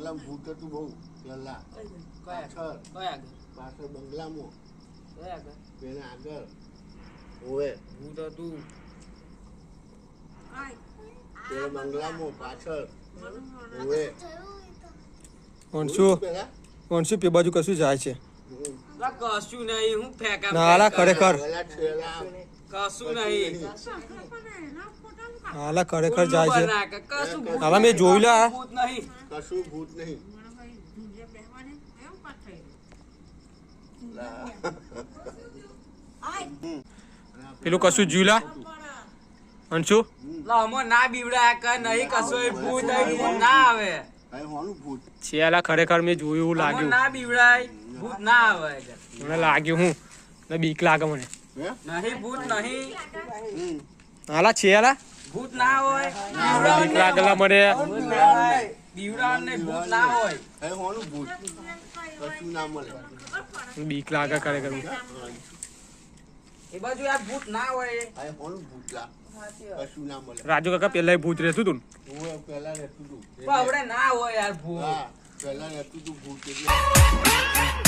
બંગલામાં ભૂત હતું બહુ પેલા પાછળ બંગલામાં પેલા આગળ ઓવે ભૂત હતું પેલા બંગલામાં પાછળ ઓવે કોણસું પે બાજુ કશું જાય છે કશું નહીં હું ફેંકા નાલા ખરેખર કશું નહીં નાલા ખરેખર જાય છે કશું હાલા મેં જોઈ લા ભૂત નહીં કશું ભૂત નહીં પેલું કશું જોઈ લા અંશુ લામો ના બીવડાયા કે નહીં કશું ભૂત નહીં ભૂત ના આવે ભૂત છે હાલા ખરેખર મેં જોયું એવું લાગ્યું ના બીવડાય ભૂત ના આવે મને લાગ્યું હું ને બીક લાગે મને નહીં ભૂત નહીં હાલા છે હાલા ભૂત ના હોય બીક લાગેલા મને બીવડાવ ને ભૂત ના હોય ભૂત કશું ના મળે બીક લાગે ખરેખર એ બાજુ યાર ભૂત ના હોય ભૂત કશું ના મળે રાજુ કાકા પેલા ભૂત રહેતું હતું પેલા રહેતું હતું પણ હવે ના હોય યાર ભૂત પેલા રહેતું હતું ભૂત એટલે